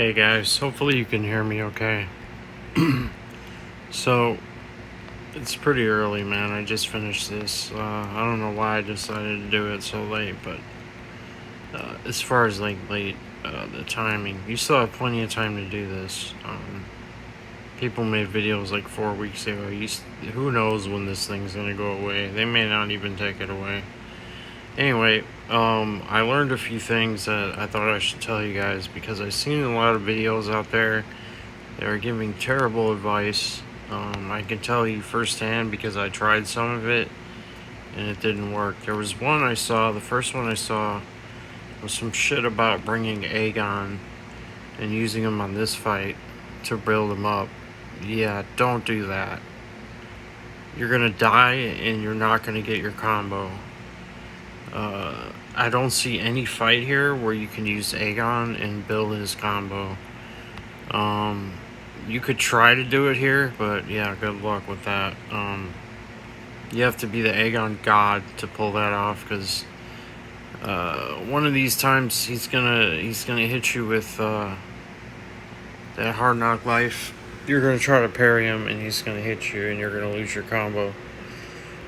Hey guys, hopefully you can hear me okay. So, it's pretty early, man. I just finished this. I don't know why I decided to do it so late, but as far as like late, the timing, you still have plenty of time to do this. People made videos like 4 weeks ago. Who knows when this thing's gonna go away? They may not even take it away. Anyway, I learned a few things that I thought I should tell you guys because I've seen a lot of videos out there. They're giving terrible advice. I can tell you firsthand because I tried some of it and it didn't work. There was one I saw, the first one I saw was some shit about bringing Aegon and using him on this fight to build him up. Yeah, don't do that. You're gonna die and you're not gonna get your combo. I don't see any fight here where you can use Aegon and build his combo. You could try to do it here, but yeah, good luck with that. You have to be the Aegon god to pull that off, because one of these times he's gonna hit you with that hard knock life. You're gonna try to parry him, and he's gonna hit you, and you're gonna lose your combo.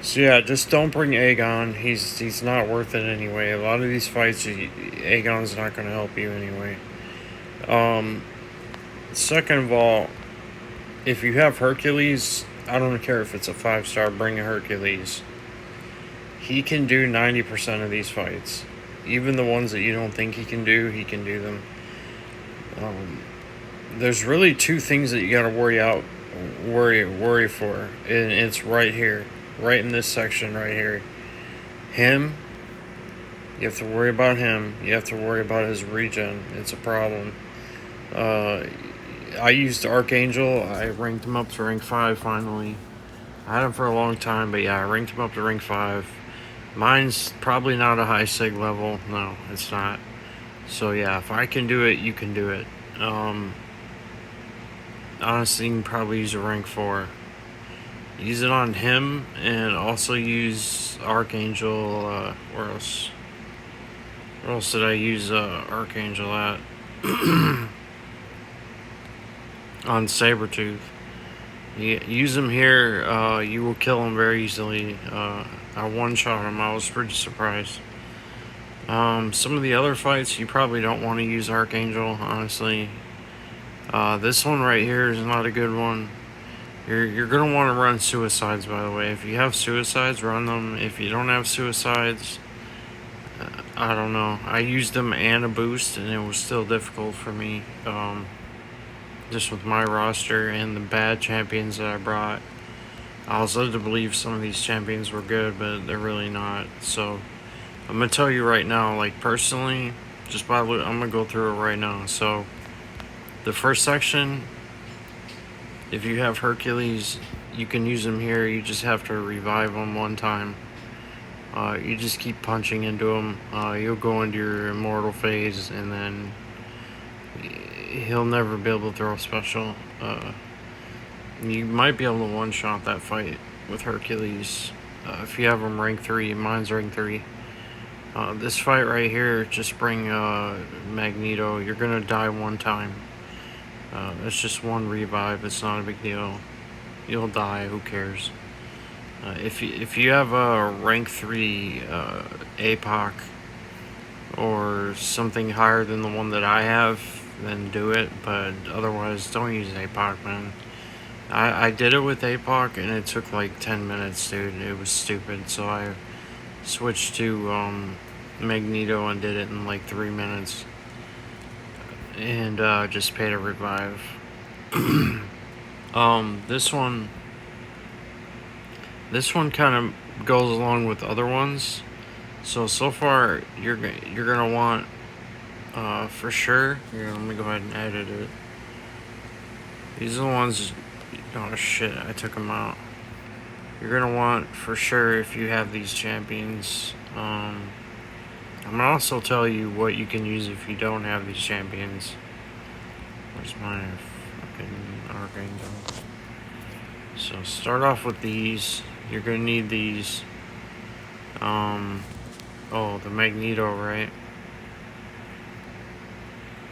So yeah, just don't bring Aegon. He's not worth it anyway. A lot of these fights, Aegon's not gonna help you anyway. Second of all, if you have Hercules, I don't care if it's a 5-star, bring a Hercules. He can do 90% of these fights. Even the ones that you don't think he can do them. There's really two things that you gotta worry for. And it's right here. Right in this section right here. Him, you have to worry about him. You have to worry about his regen. It's a problem. I used Archangel. I ranked him up to rank 5 finally. I had him for a long time, but yeah, I ranked him up to rank 5. Mine's probably not a high sig level. No, it's not. So yeah, if I can do it, you can do it. Honestly, you can probably use a rank 4. Use it on him, and also use Archangel. Where else? Where else did I use Archangel at? On Sabretooth. Use him here, you will kill him very easily. I one-shot him. I was pretty surprised. Some of the other fights, you probably don't want to use Archangel, honestly. This one right here is not a good one. You're going to want to run suicides, by the way. If you have suicides, run them. If you don't have suicides, I don't know. I used them and a boost, and it was still difficult for me. Just with my roster and the bad champions that I brought. I was led to believe some of these champions were good, but they're really not. So, I'm going to tell you right now, like, personally, I'm going to go through it right now. So, the first section, if you have Hercules, you can use him here. You just have to revive him one time. You just keep punching into him. You'll go into your immortal phase, and then he'll never be able to throw a special. You might be able to one-shot that fight with Hercules if you have him rank 3. Mine's rank 3. This fight right here, just bring Magneto. You're gonna die one time. It's just one revive. It's not a big deal. You'll die. Who cares? If you have a rank 3 APOC or something higher than the one that I have, then do it. But otherwise, don't use APOC, man. I did it with APOC and it took like 10 minutes, dude. It was stupid. So I switched to Magneto and did it in like 3 minutes. And just paid a revive. This one kind of goes along with other ones. So far you're gonna want for sure. Here, let me go ahead and edit it. These are the ones. Oh shit! I took them out. You're gonna want for sure if you have these champions. I'm gonna also tell you what you can use if you don't have these champions. Where's my fucking Archangel? So start off with these. You're gonna need these. Oh, the Magneto, right?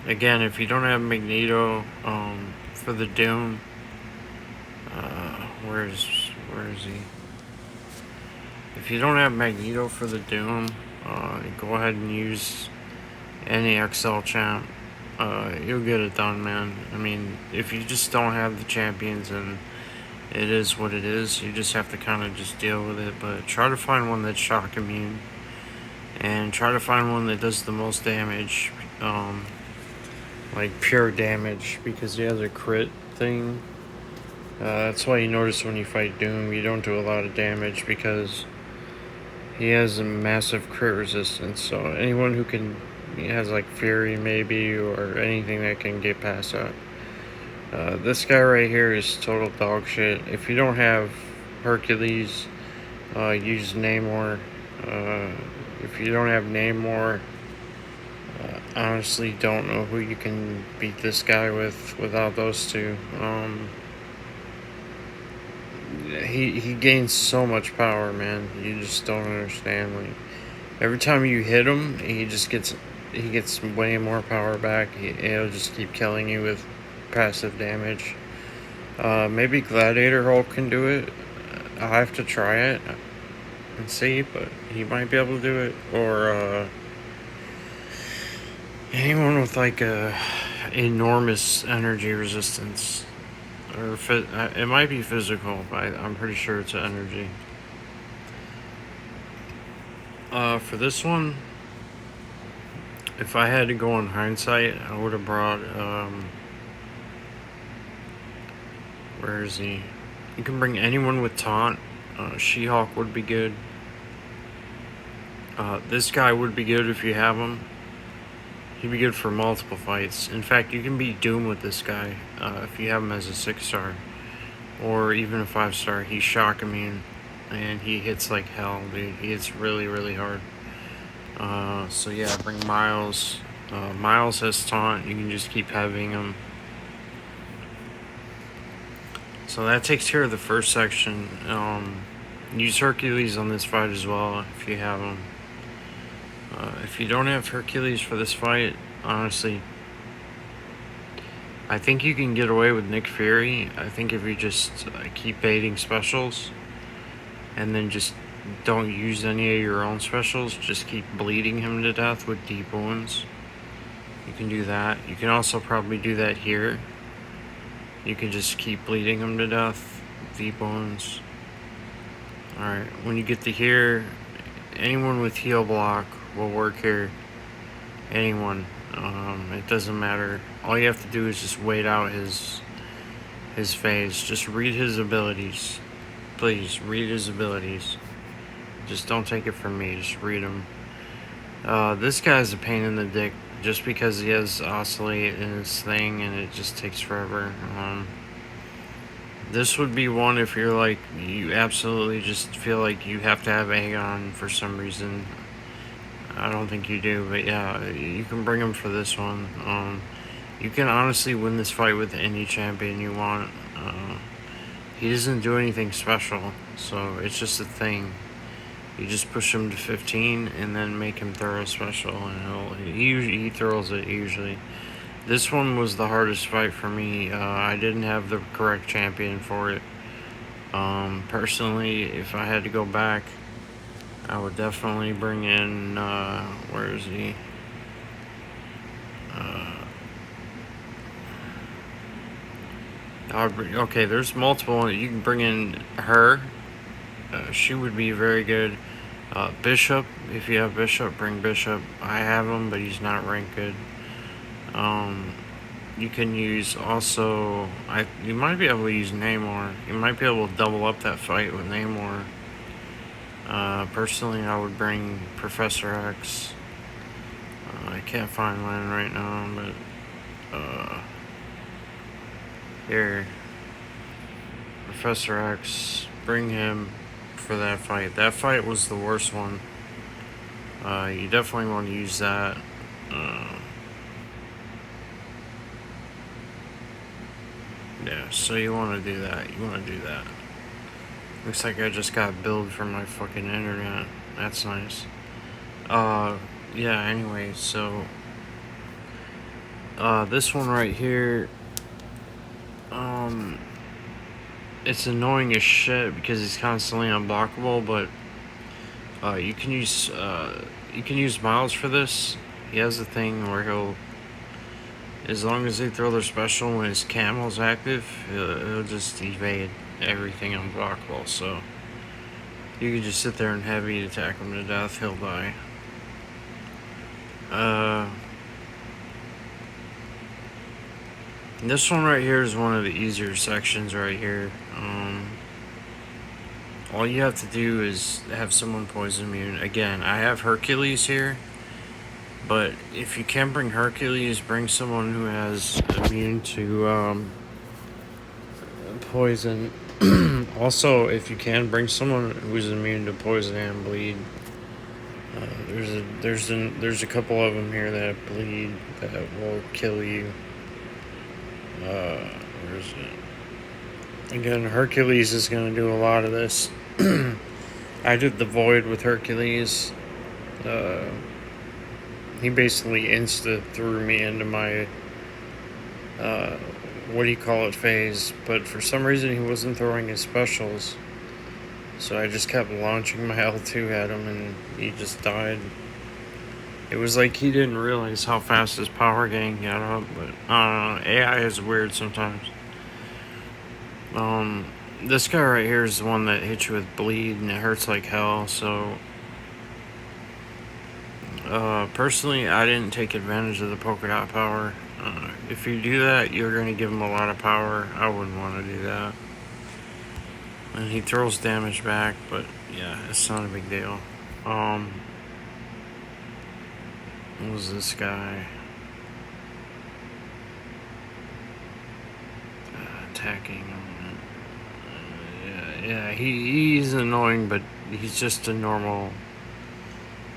Again, if you don't have Magneto for the Doom, where is he? If you don't have Magneto for the Doom, go ahead and use any XL champ. You'll get it done, man. I mean, if you just don't have the champions, and it is what it is, you just have to kind of just deal with it. But try to find one that's shock immune, and try to find one that does the most damage, like pure damage, because he has a crit thing. That's why you notice when you fight Doom, you don't do a lot of damage, because he has a massive crit resistance. So anyone who he has like Fury maybe, or anything that can get past that. This guy right here is total dog shit. If you don't have Hercules, use Namor. If you don't have Namor, honestly don't know who you can beat this guy without those two. He gains so much power, man. You just don't understand. Like, every time you hit him, he gets way more power back. He'll just keep killing you with passive damage. Maybe Gladiator Hulk can do it. I'll have to try it and see, but he might be able to do it. Or anyone with like a enormous energy resistance. Or it might be physical, but I'm pretty sure it's energy. For this one, if I had to go in hindsight, I would have brought, where is he? You can bring anyone with taunt. She-Hulk would be good. This guy would be good if you have him. He'd be good for multiple fights. In fact, you can beat Doom with this guy if you have him as a 6-star. Or even a 5-star. He's shock immune. And he hits like hell, dude. He hits really, really hard. So yeah, bring Miles. Miles has taunt. You can just keep having him. So that takes care of the first section. Use Hercules on this fight as well if you have him. If you don't have Hercules for this fight, honestly, I think you can get away with Nick Fury. I think if you just keep baiting specials and then just don't use any of your own specials, just keep bleeding him to death with deep wounds. You can do that. You can also probably do that here. You can just keep bleeding him to death, deep wounds. Alright, when you get to here, anyone with heal block will work here. Anyone. It doesn't matter. All you have to do is just wait out his phase. Just read his abilities. Please, read his abilities. Just don't take it from me. Just read them. This guy's a pain in the dick just because he has Oscillate in his thing and it just takes forever. This would be one if you're like, you absolutely just feel like you have to have Aegon for some reason. I don't think you do, but yeah, you can bring him for this one. You can honestly win this fight with any champion you want. He doesn't do anything special, so it's just a thing. You just push him to 15 and then make him throw a special, and he throws it usually. This one was the hardest fight for me. I didn't have the correct champion for it. Personally, if I had to go back, I would definitely bring in, where is he? Okay, there's multiple. You can bring in her. She would be very good. Bishop, if you have Bishop, bring Bishop. I have him, but he's not ranked good. You can use also, you might be able to use Namor. You might be able to double up that fight with Namor. Personally, I would bring Professor X. I can't find one right now, but here, Professor X, bring him for that fight. That fight was the worst one. You definitely want to use that. Yeah, so you want to do that. Looks like I just got billed for my fucking internet. That's nice. Yeah, anyway, so This one right here, it's annoying as shit because he's constantly unblockable, but you can use Miles for this. He has a thing where as long as they throw their special when his camel's active, he'll just evade everything unblockable. So you can just sit there and heavy attack him to death. He'll die. This one right here is one of the easier sections right here. All you have to do is have someone poison immune. Again, I have Hercules here, but if you can't bring Hercules, bring someone who has immune to poison. Also, if you can, bring someone who's immune to poison and bleed. There's a couple of them here that bleed that will kill you. Where is it? Again, Hercules is going to do a lot of this. I did the Void with Hercules. He basically insta threw me into my phase, but for some reason he wasn't throwing his specials, so I just kept launching my L2 at him and he just died. It was like he didn't realize how fast his power gain got up, but I don't know, AI is weird sometimes. This guy right here is the one that hits you with bleed and it hurts like hell, so personally I didn't take advantage of the polka dot power. If you do that, you're going to give him a lot of power. I wouldn't want to do that. And he throws damage back, but yeah, it's not a big deal. What was this guy? Attacking him. He's annoying, but he's just another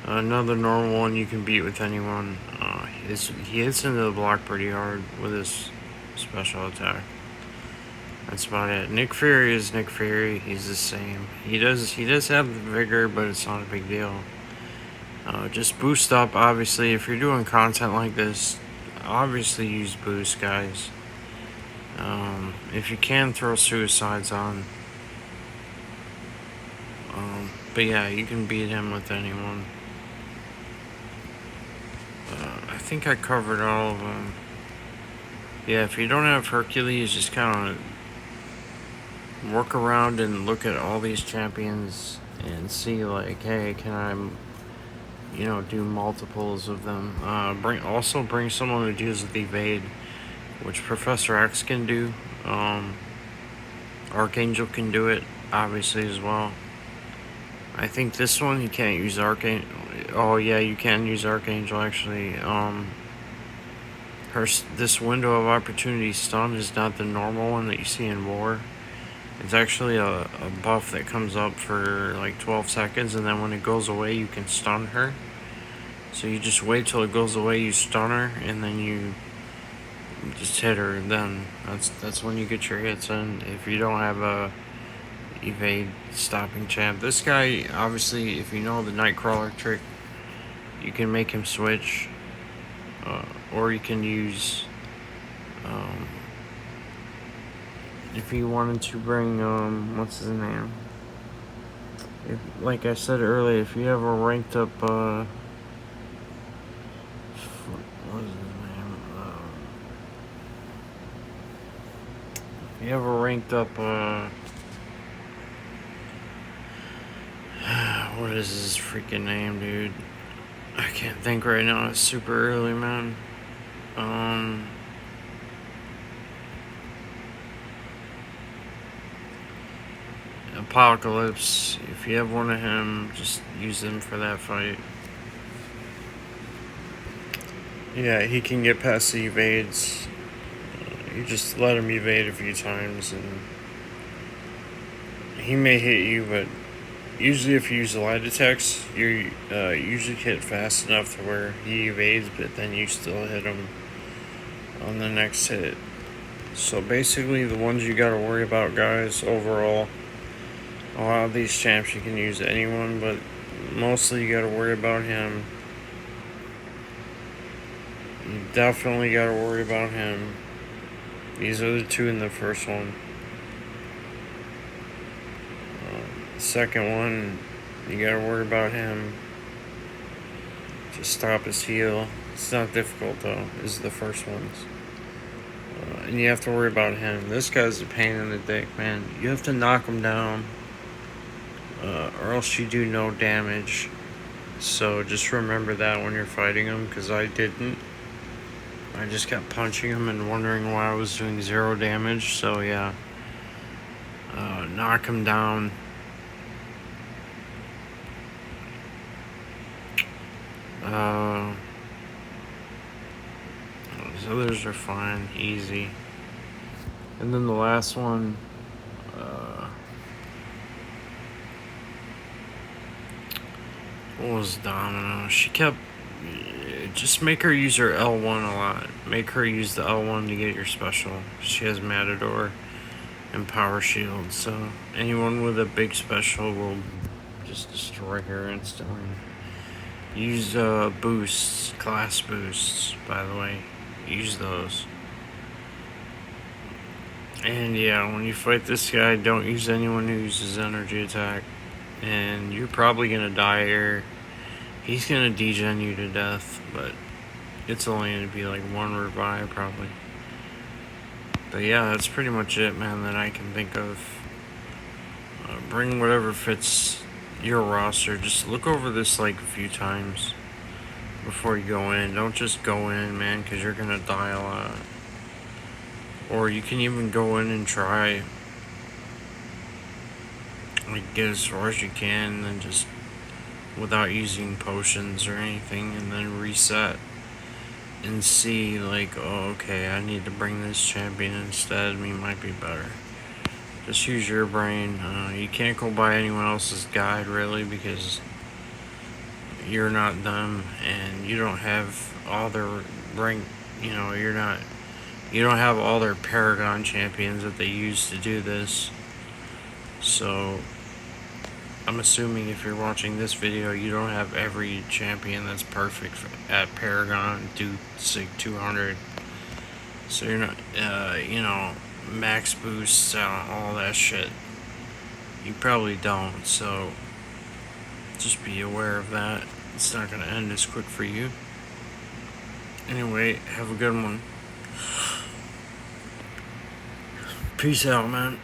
normal one you can beat with anyone. He hits into the block pretty hard with his special attack. That's about it. Nick Fury is Nick Fury. He's the same. He does have the vigor, but it's not a big deal. Just boost up. Obviously, if you're doing content like this, obviously use boost, guys. If you can, throw suicides on. But yeah, you can beat him with anyone. I think I covered all of them. Yeah, if you don't have Hercules, just kind of work around and look at all these champions and see, like, hey, can I, do multiples of them. Bring someone who deals with evade, which Professor X can do. Archangel can do it, obviously, as well. I think this one you can't use Archangel. Oh yeah, you can use Archangel actually. This window of opportunity stun is not the normal one that you see in War. It's actually a buff that comes up for like 12 seconds, and then when it goes away, you can stun her. So you just wait till it goes away, you stun her, and then you just hit her. And then that's when you get your hits in. If you don't have a evade stopping champ, this guy, obviously, if you know the Nightcrawler trick, you can make him switch, or you can use, if you wanted to bring, what's his name? Like I said earlier, if you have a ranked up, what is his name? If you have a ranked up, what is his freaking name, dude? I can't think right now. It's super early, man. Apocalypse. If you have one of him, just use him for that fight. Yeah, he can get past the evades. You just let him evade a few times, and he may hit you, but usually if you use the light attacks, you usually hit fast enough to where he evades, but then you still hit him on the next hit. So basically the ones you gotta worry about, guys, overall, a lot of these champs you can use anyone, but mostly you gotta worry about him. definitely gotta worry about him. These are the two in the first one. The second one, you gotta worry about him. Just stop his heal. It's not difficult though. This is the first ones. And you have to worry about him. This guy's a pain in the dick, man. You have to knock him down, or else you do no damage. So just remember that when you're fighting him, because I didn't. I just kept punching him and wondering why I was doing 0 damage. So yeah, knock him down. These others are fine, easy. And then the last one, what was Domino? She kept, just make her use her L1 a lot. Make her use the L1 to get your special. She has Matador and Power Shield, so anyone with a big special will just destroy her instantly. Use boosts, class boosts, by the way. Use those. And yeah, when you fight this guy, don't use anyone who uses energy attack. And you're probably gonna die here. He's gonna degen you to death, but it's only gonna be like 1 revive probably. But yeah, that's pretty much it, man, that I can think of. Bring whatever fits your roster. Just look over this like a few times before you go in. Don't just go in, man, because you're gonna die a lot. Or you can even go in and try, like, get as far as you can, and then just without using potions or anything, and then reset and see, like, oh, okay, I need to bring this champion instead. Me might be better. Just use your brain. You can't go by anyone else's guide, really, because you're not them, and you don't have all their rank. You know, you don't have all their Paragon champions that they use to do this. So I'm assuming if you're watching this video, you don't have every champion that's perfect at Paragon do Sig 200. So you're not, max boosts, all that shit. You probably don't, so just be aware of that. It's not going to end as quick for you. Anyway, have a good one. Peace out, man.